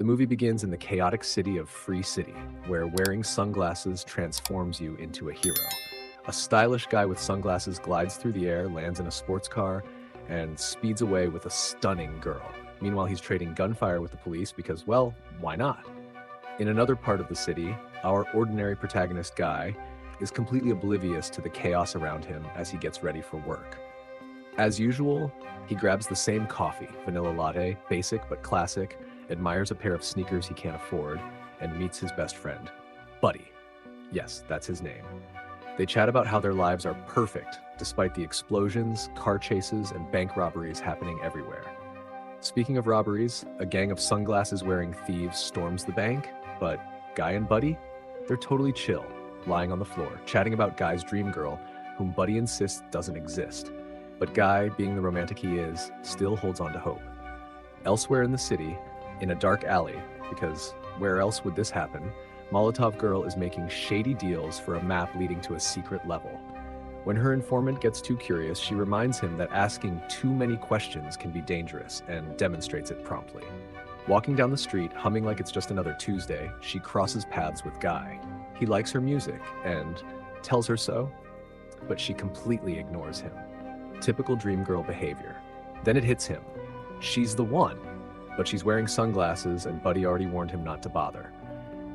The movie begins in the chaotic city of Free City, where wearing sunglasses transforms you into a hero. A stylish guy with sunglasses glides through the air, lands in a sports car, and speeds away with a stunning girl. Meanwhile, he's trading gunfire with the police because, well, why not? In another part of the city, our ordinary protagonist Guy is completely oblivious to the chaos around him as he gets ready for work. As usual, he grabs the same coffee, vanilla latte, basic but classic, admires a pair of sneakers he can't afford, and meets his best friend, Buddy. Yes, that's his name. They chat about how their lives are perfect, despite the explosions, car chases, and bank robberies happening everywhere. Speaking of robberies, a gang of sunglasses-wearing thieves storms the bank, but Guy and Buddy? They're totally chill, lying on the floor, chatting about Guy's dream girl, whom Buddy insists doesn't exist. But Guy, being the romantic he is, still holds on to hope. Elsewhere in the city, in a dark alley, because where else would this happen, Molotov Girl is making shady deals for a map leading to a secret level. When her informant gets too curious, she reminds him that asking too many questions can be dangerous and demonstrates it promptly. Walking down the street, humming like it's just another Tuesday, she crosses paths with Guy. He likes her music and tells her so, but she completely ignores him. Typical dream girl behavior. Then it hits him. She's the one, but she's wearing sunglasses and Buddy already warned him not to bother.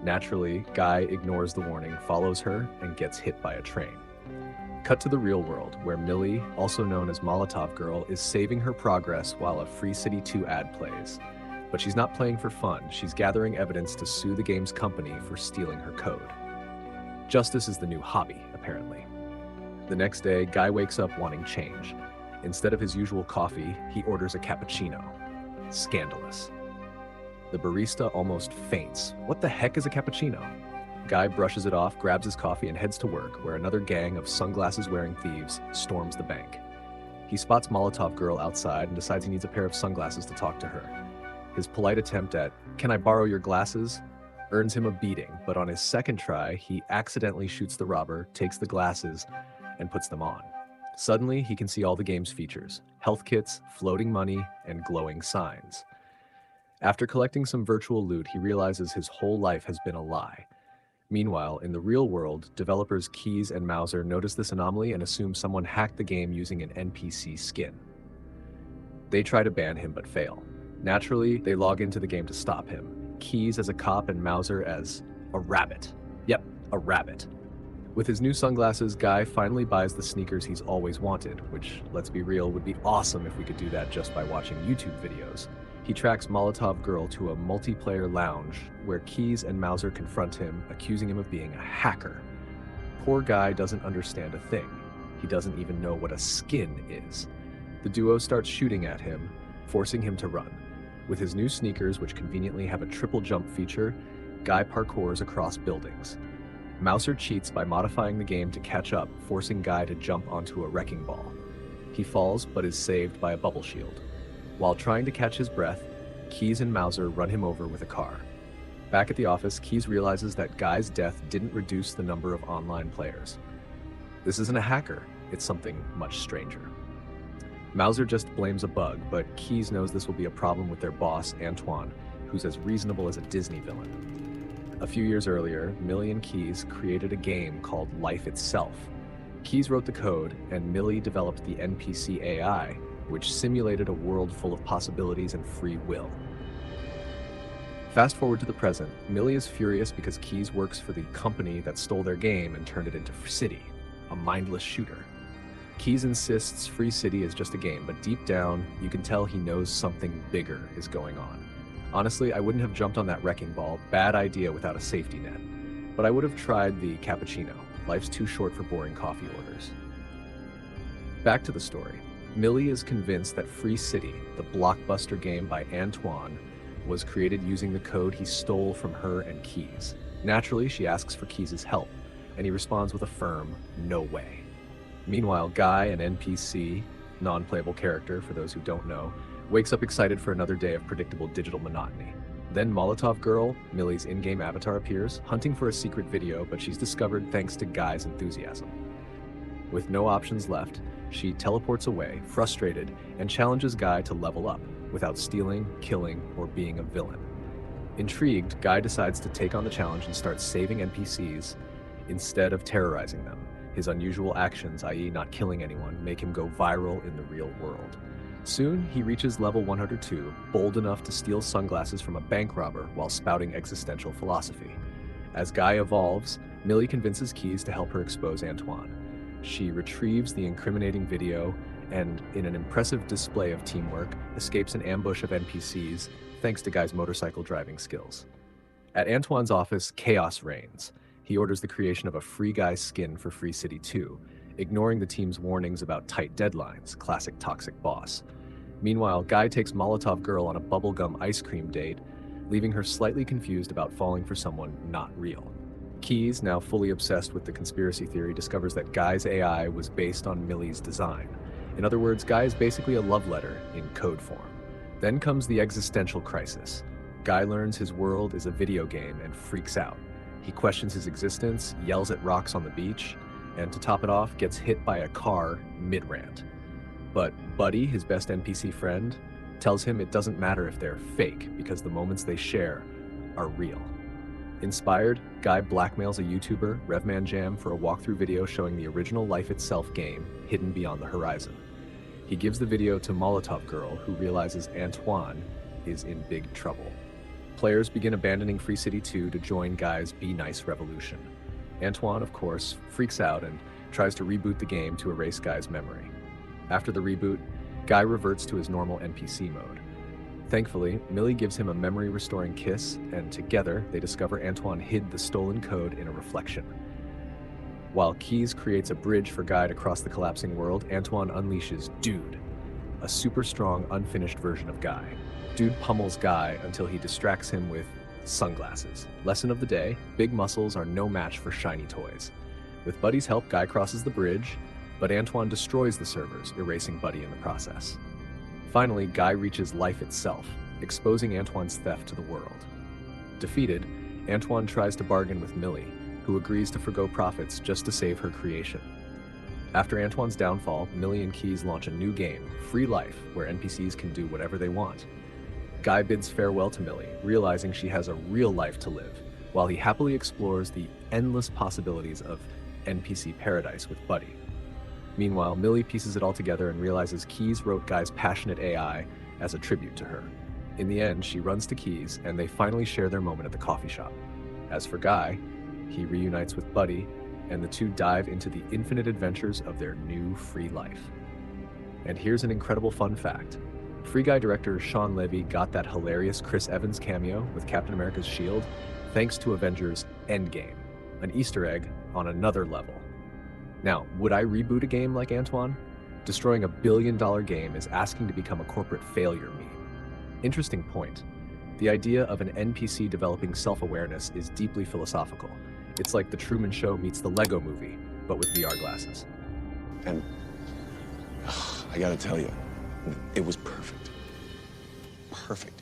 Naturally, Guy ignores the warning, follows her, and gets hit by a train. Cut to the real world, where Millie, also known as Molotov Girl, is saving her progress while a Free City 2 ad plays. But she's not playing for fun, she's gathering evidence to sue the game's company for stealing her code. Justice is the new hobby, apparently. The next day, Guy wakes up wanting change. Instead of his usual coffee, he orders a cappuccino. Scandalous. The barista almost faints. What the heck is a cappuccino? Guy brushes it off, grabs his coffee, and heads to work, where another gang of sunglasses-wearing thieves storms the bank. He spots Molotov Girl outside and decides he needs a pair of sunglasses to talk to her. His polite attempt at, "Can I borrow your glasses?" earns him a beating, but on his second try, he accidentally shoots the robber, takes the glasses, and puts them on. Suddenly, he can see all the game's features: health kits, floating money, and glowing signs. After collecting some virtual loot, he realizes his whole life has been a lie. Meanwhile, in the real world, developers Keys and Mauser notice this anomaly and assume someone hacked the game using an NPC skin. They try to ban him but fail. Naturally, they log into the game to stop him. Keys as a cop and Mauser as a rabbit. Yep, a rabbit. With his new sunglasses, Guy finally buys the sneakers he's always wanted, which, let's be real, would be awesome if we could do that just by watching YouTube videos. He tracks Molotov Girl to a multiplayer lounge where Keys and Mauser confront him, accusing him of being a hacker. Poor Guy doesn't understand a thing. He doesn't even know what a skin is. The duo starts shooting at him, forcing him to run. With his new sneakers, which conveniently have a triple jump feature, Guy parkours across buildings. Mauser cheats by modifying the game to catch up, forcing Guy to jump onto a wrecking ball. He falls, but is saved by a bubble shield. While trying to catch his breath, Keys and Mauser run him over with a car. Back at the office, Keys realizes that Guy's death didn't reduce the number of online players. This isn't a hacker, it's something much stranger. Mauser just blames a bug, but Keys knows this will be a problem with their boss, Antoine, who's as reasonable as a Disney villain. A few years earlier, Millie and Keys created a game called Life Itself. Keys wrote the code, and Millie developed the NPC AI, which simulated a world full of possibilities and free will. Fast forward to the present, Millie is furious because Keys works for the company that stole their game and turned it into City, a mindless shooter. Keys insists Free City is just a game, but deep down, you can tell he knows something bigger is going on. Honestly, I wouldn't have jumped on that wrecking ball, bad idea without a safety net. But I would have tried the cappuccino. Life's too short for boring coffee orders. Back to the story. Millie is convinced that Free City, the blockbuster game by Antoine, was created using the code he stole from her and Keys. Naturally, she asks for Keys' help, and he responds with a firm, "No way." Meanwhile, Guy, an NPC, non-playable character for those who don't know, wakes up excited for another day of predictable digital monotony. Then Molotov Girl, Millie's in-game avatar, appears, hunting for a secret video, but she's discovered thanks to Guy's enthusiasm. With no options left, she teleports away, frustrated, and challenges Guy to level up, without stealing, killing, or being a villain. Intrigued, Guy decides to take on the challenge and start saving NPCs instead of terrorizing them. His unusual actions, i.e. not killing anyone, make him go viral in the real world. Soon, he reaches level 102, bold enough to steal sunglasses from a bank robber while spouting existential philosophy. As Guy evolves, Millie convinces Keys to help her expose Antoine. She retrieves the incriminating video and, in an impressive display of teamwork, escapes an ambush of NPCs thanks to Guy's motorcycle driving skills. At Antoine's office, chaos reigns. He orders the creation of a Free Guy skin for Free City 2, ignoring the team's warnings about tight deadlines, classic toxic boss. Meanwhile, Guy takes Molotov Girl on a bubblegum ice cream date, leaving her slightly confused about falling for someone not real. Keys, now fully obsessed with the conspiracy theory, discovers that Guy's AI was based on Millie's design. In other words, Guy is basically a love letter in code form. Then comes the existential crisis. Guy learns his world is a video game and freaks out. He questions his existence, yells at rocks on the beach, and to top it off, gets hit by a car mid-rant. But Buddy, his best NPC friend, tells him it doesn't matter if they're fake because the moments they share are real. Inspired, Guy blackmails a YouTuber, Revman Jam, for a walkthrough video showing the original Life Itself game hidden beyond the horizon. He gives the video to Molotov Girl, who realizes Antoine is in big trouble. Players begin abandoning Free City 2 to join Guy's Be Nice revolution. Antoine, of course, freaks out and tries to reboot the game to erase Guy's memory. After the reboot, Guy reverts to his normal NPC mode. Thankfully, Millie gives him a memory-restoring kiss, and together they discover Antoine hid the stolen code in a reflection. While Keys creates a bridge for Guy to cross the collapsing world, Antoine unleashes Dude, a super strong, unfinished version of Guy. Dude pummels Guy until he distracts him with sunglasses. Lesson of the day: big muscles are no match for shiny toys. With Buddy's help, Guy crosses the bridge, but Antoine destroys the servers, erasing Buddy in the process. Finally, Guy reaches Life Itself, exposing Antoine's theft to the world. Defeated, Antoine tries to bargain with Millie, who agrees to forgo profits just to save her creation. After Antoine's downfall, Millie and Keys launch a new game, Free Life, where NPCs can do whatever they want. Guy bids farewell to Millie, realizing she has a real life to live, while he happily explores the endless possibilities of NPC paradise with Buddy. Meanwhile, Millie pieces it all together and realizes Keys wrote Guy's passionate AI as a tribute to her. In the end, she runs to Keys, and they finally share their moment at the coffee shop. As for Guy, he reunites with Buddy, and the two dive into the infinite adventures of their new free life. And here's an incredible fun fact. Free Guy director Sean Levy got that hilarious Chris Evans cameo with Captain America's shield thanks to Avengers Endgame, an Easter egg on another level. Now, would I reboot a game like Antoine? Destroying $1 billion game is asking to become a corporate failure meme. Interesting point. The idea of an NPC developing self-awareness is deeply philosophical. It's like The Truman Show meets the Lego Movie, but with VR glasses. And I gotta tell you, it was perfect. Perfect.